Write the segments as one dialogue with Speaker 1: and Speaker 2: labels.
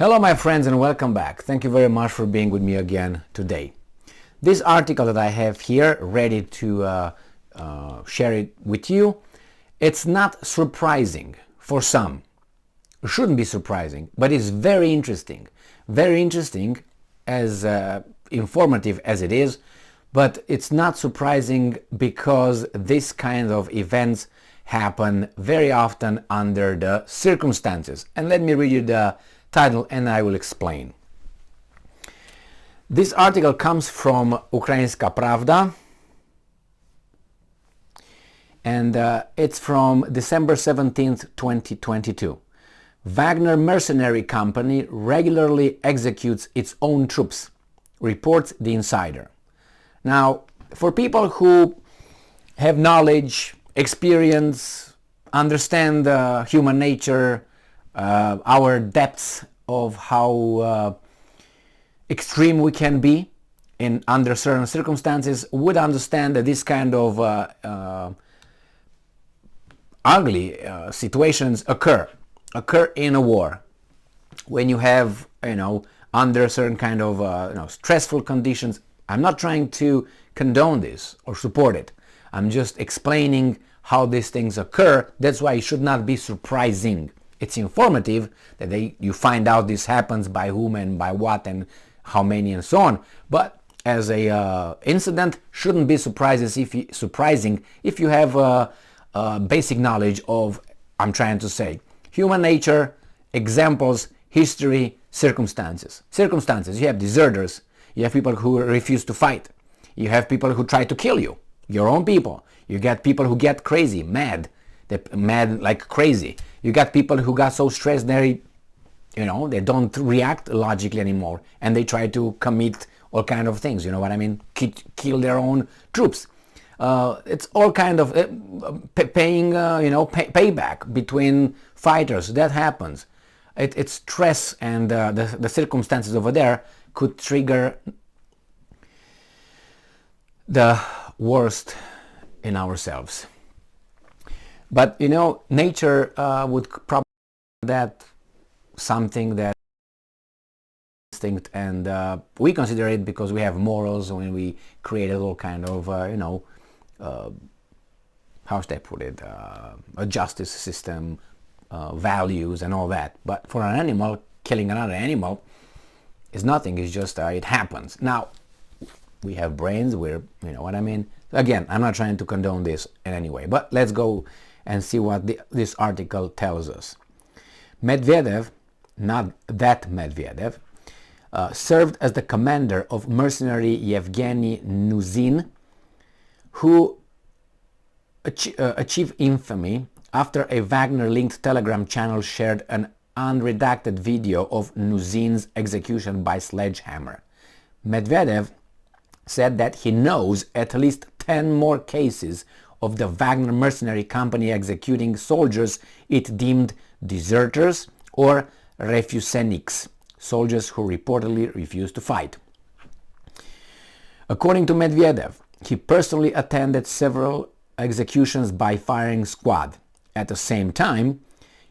Speaker 1: Hello my friends and welcome back. Thank you very much for being with me again today. This article that I have here ready to share it with you, it's not surprising for some. It shouldn't be surprising, but it's very interesting. Very interesting, as informative as it is, but it's not surprising because this kind of events happen very often under the circumstances. And let me read you the title and I will explain. This article comes from Ukrainska Pravda and it's from December 17th, 2022. Wagner mercenary company regularly executes its own troops, reports the insider. Now, for people who have knowledge, experience, understand human nature, our depths of how extreme we can be under certain circumstances, would understand that this kind of ugly situations occur in a war when you have, under certain kind of stressful conditions. I'm not trying to condone this or support it. I'm just explaining how these things occur. That's why it should not be surprising. It's informative that you find out this happens by whom and by what and how many and so on. But as a incident, shouldn't be surprising if you have basic knowledge of, I'm trying to say, human nature, examples, history, circumstances. You have deserters. You have people who refuse to fight. You have people who try to kill you, your own people. You get people who get crazy, mad like crazy. You got people who got so stressed they don't react logically anymore, and they try to commit all kind of things. You know what I mean? Kill their own troops. It's all kind of paying, payback between fighters. That happens. It's stress, and the circumstances over there could trigger the worst in ourselves. But nature would probably that something that instinct, and we consider it because we have morals when we create a little kind of how should I put it, a justice system, values and all that. But for an animal, killing another animal is nothing. It's just it happens. Now we have brains. We're, what I mean. Again, I'm not trying to condone this in any way, but let's go and see what this article tells us. Medvedev, not that Medvedev, served as the commander of mercenary Yevgeny Nuzin, who achieved infamy after a Wagner-linked Telegram channel shared an unredacted video of Nuzin's execution by sledgehammer. Medvedev said that he knows at least 10 more cases of the Wagner mercenary company executing soldiers it deemed deserters or refuseniks, soldiers who reportedly refused to fight. According to Medvedev, he personally attended several executions by firing squad. At the same time,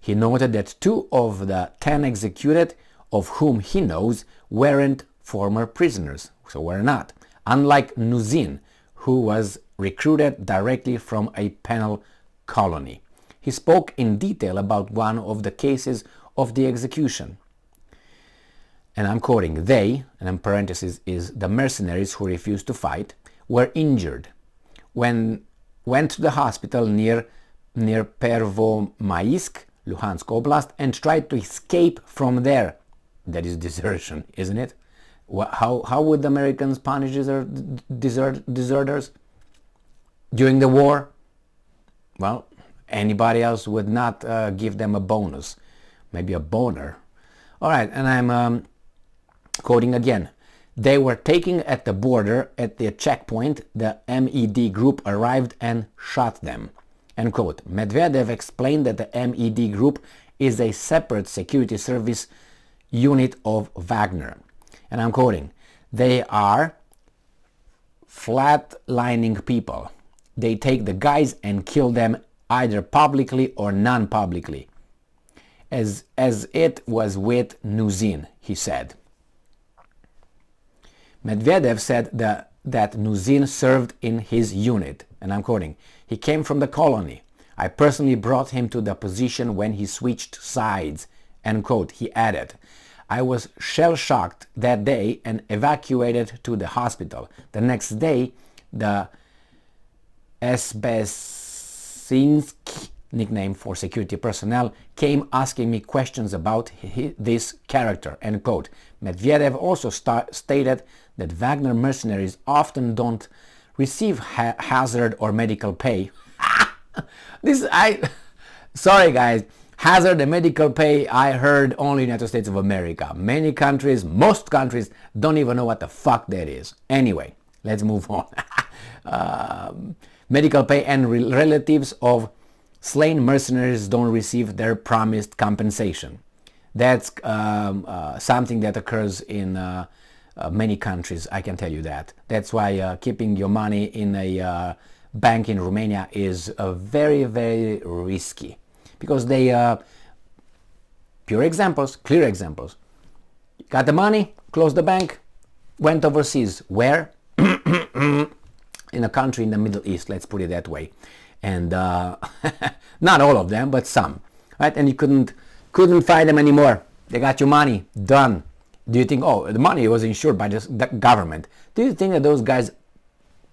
Speaker 1: he noted that 2 of the 10 executed, of whom he knows, weren't former prisoners, so were not, unlike Nuzin, who was recruited directly from a penal colony. He spoke in detail about one of the cases of the execution. And I'm quoting, they, and in parentheses is the mercenaries who refused to fight, were injured when went to the hospital near Pervomaisk, Luhansk Oblast, and tried to escape from there. That is desertion, isn't it? How would the Americans punish deserters during the war? Well, anybody else would not give them a bonus, maybe a boner. All right, and I'm quoting again. They were taken at the border. At the checkpoint, the MED group arrived and shot them. End quote. Medvedev explained that the MED group is a separate security service unit of Wagner. And I'm quoting, they are flatlining people. They take the guys and kill them either publicly or non-publicly. as it was with Nuzin, he said. Medvedev said that Nuzin served in his unit, and I'm quoting, "He came from the colony. I personally brought him to the position when he switched sides," end quote. He added, "I was shell-shocked that day and evacuated to the hospital. The next day, the Esbesinski, nickname for security personnel, came asking me questions about this character," end quote. Medvedev also stated that Wagner mercenaries often don't receive hazard or medical pay. Sorry guys, hazard and medical pay I heard only in the United States of America. Many countries, most countries, don't even know what the fuck that is. Anyway, let's move on. Medical pay and relatives of slain mercenaries don't receive their promised compensation. That's something that occurs in many countries, I can tell you that. That's why keeping your money in a bank in Romania is very, very risky. Because they, clear examples, got the money, closed the bank, went overseas. Where? In a country in the Middle East, let's put it that way. And not all of them, but some, right? And you couldn't find them anymore. They got your money, done. Do you think, oh, the money was insured by the government? Do you think that those guys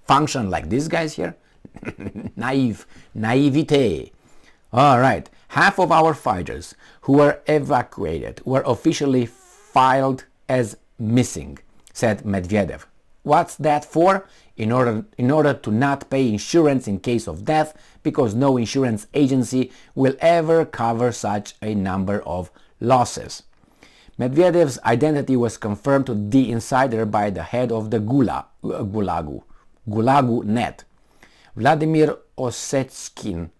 Speaker 1: function like these guys here? Naivete. All right, half of our fighters who were evacuated were officially filed as missing, said Medvedev. What's that for? In order to not pay insurance in case of death, because no insurance agency will ever cover such a number of losses. Medvedev's identity was confirmed to the insider by the head of the Gulagu net, Vladimir Osetskin.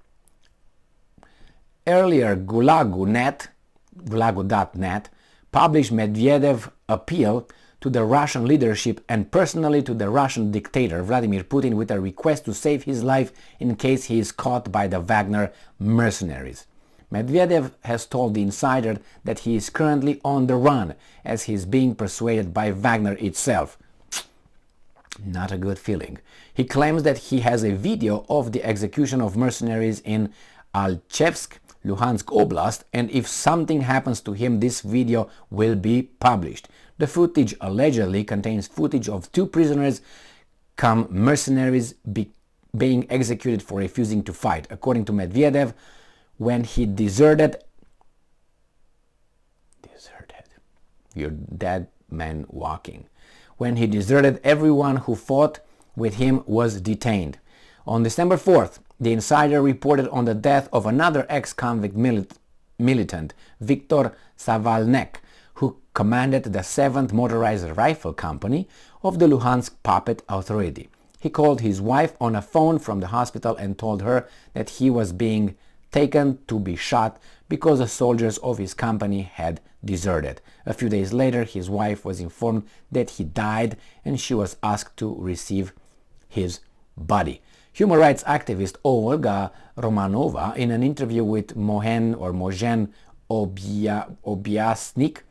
Speaker 1: Earlier, Gulagu.net published Medvedev's appeal to the Russian leadership and personally to the Russian dictator Vladimir Putin with a request to save his life in case he is caught by the Wagner mercenaries. Medvedev has told the insider that he is currently on the run as he is being persuaded by Wagner itself. Not a good feeling. He claims that he has a video of the execution of mercenaries in Alchevsk, Luhansk Oblast, and if something happens to him, this video will be published. The footage allegedly contains footage of two prisoners come mercenaries being executed for refusing to fight. According to Medvedev, when he deserted, you're dead man walking. When he deserted, everyone who fought with him was detained. On December 4th, the insider reported on the death of another ex-convict militant, Viktor Savalnek, who commanded the 7th Motorized Rifle Company of the Luhansk Puppet Authority. He called his wife on a phone from the hospital and told her that he was being taken to be shot because the soldiers of his company had deserted. A few days later, his wife was informed that he died and she was asked to receive his body. Human rights activist Olga Romanova, in an interview with Mohen Obiasnik,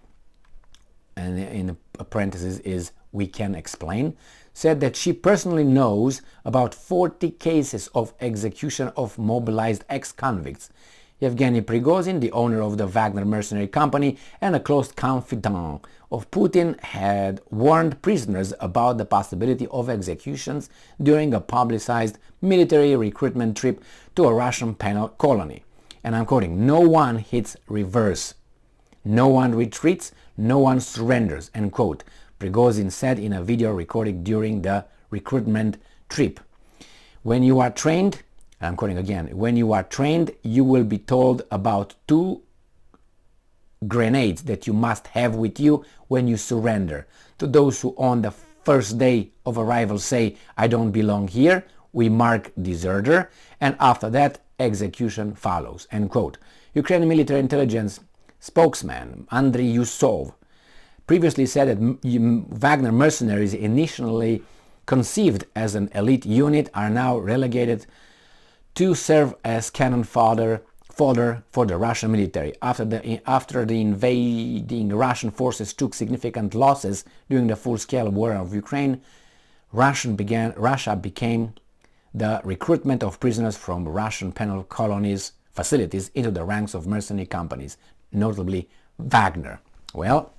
Speaker 1: and in parentheses is "we can explain," said that she personally knows about 40 cases of execution of mobilized ex-convicts. Yevgeny Prigozhin, the owner of the Wagner mercenary company and a close confidant of Putin, had warned prisoners about the possibility of executions during a publicized military recruitment trip to a Russian penal colony. And I'm quoting, "No one hits reverse. No one retreats. No one surrenders," end quote. Prigozhin said in a video recorded during the recruitment trip. When you are trained, I'm quoting again, "when you are trained, you will be told about 2 grenades that you must have with you when you surrender. To those who on the first day of arrival say, 'I don't belong here,' we mark deserter, and after that, execution follows," end quote. Ukrainian military intelligence spokesman Andriy Yusov previously said that Wagner mercenaries, initially conceived as an elite unit, are now relegated to serve as cannon fodder fodder for the Russian military. After the invading Russian forces took significant losses during the full-scale war of Ukraine, Russia became the recruitment of prisoners from Russian penal colonies facilities into the ranks of mercenary companies, notably Wagner. Well,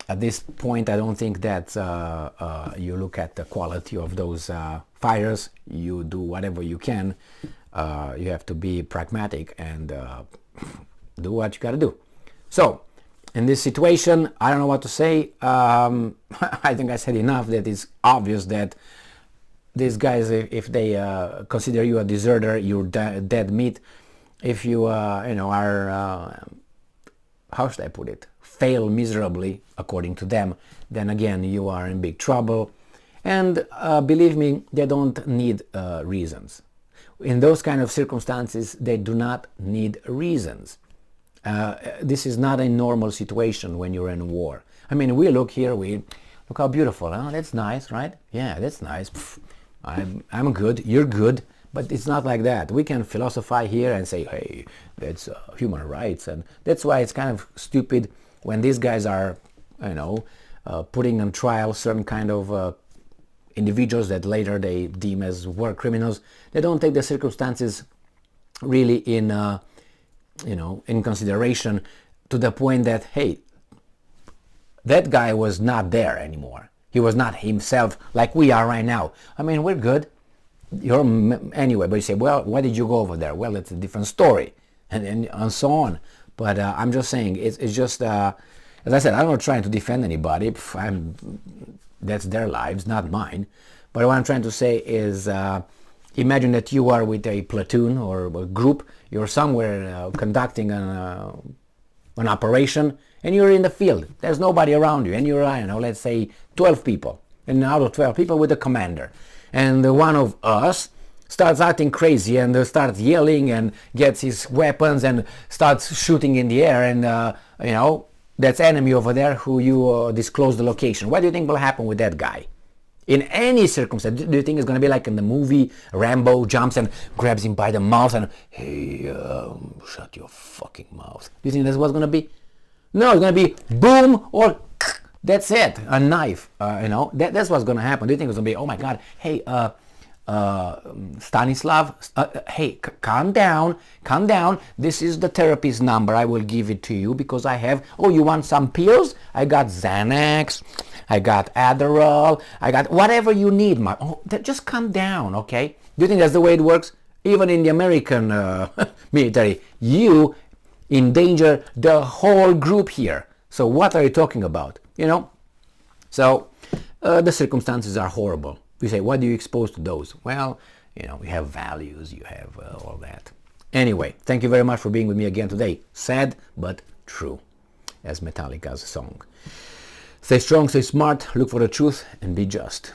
Speaker 1: at this point, I don't think that you look at the quality of those fighters. You do whatever you can. You have to be pragmatic and do what you got to do. So, in this situation, I don't know what to say. I think I said enough that it's obvious that these guys, if they consider you a deserter, you're dead meat. If you, are, how should I put it, fail miserably, according to them, then again, you are in big trouble. And believe me, they don't need reasons. In those kind of circumstances, they do not need reasons. This is not a normal situation when you're in war. I mean, we look here, look how beautiful. Oh, that's nice, right? Yeah, that's nice. Pff, I'm good, you're good. But it's not like that. We can philosophize here and say, hey, that's human rights. And that's why it's kind of stupid when these guys are, putting on trial certain kind of individuals that later they deem as war criminals. They don't take the circumstances really in, in consideration, to the point that, hey, that guy was not there anymore. He was not himself like we are right now. I mean, we're good. Anyway, but you say, well, why did you go over there? Well, it's a different story, and so on. But I'm just saying, it's just, as I said, I'm not trying to defend anybody. That's their lives, not mine. But what I'm trying to say is, imagine that you are with a platoon or a group. You're somewhere conducting an operation, and you're in the field. There's nobody around you, and you're, let's say 12 people. And out of 12 people with a commander. And one of us starts acting crazy and starts yelling and gets his weapons and starts shooting in the air, and that's enemy over there who you disclose the location. What do you think will happen with that guy? In any circumstance, do you think it's going to be like in the movie, Rambo jumps and grabs him by the mouth and, hey, shut your fucking mouth? Do you think that's what's going to be? No, it's going to be boom or that's it, a knife. That's what's going to happen. Do you think it's going to be, oh my God, hey, Stanislav, hey, calm down. This is the therapist number. I will give it to you because I have, oh, you want some pills? I got Xanax, I got Adderall, I got whatever you need. Just calm down, okay? Do you think that's the way it works? Even in the American military, you endanger the whole group here. So what are you talking about? So the circumstances are horrible. We say, what do you expose to those? Well, you have values, you have all that. Anyway, thank you very much for being with me again today. Sad, but true, as Metallica's song. Stay strong, stay smart, look for the truth, and be just.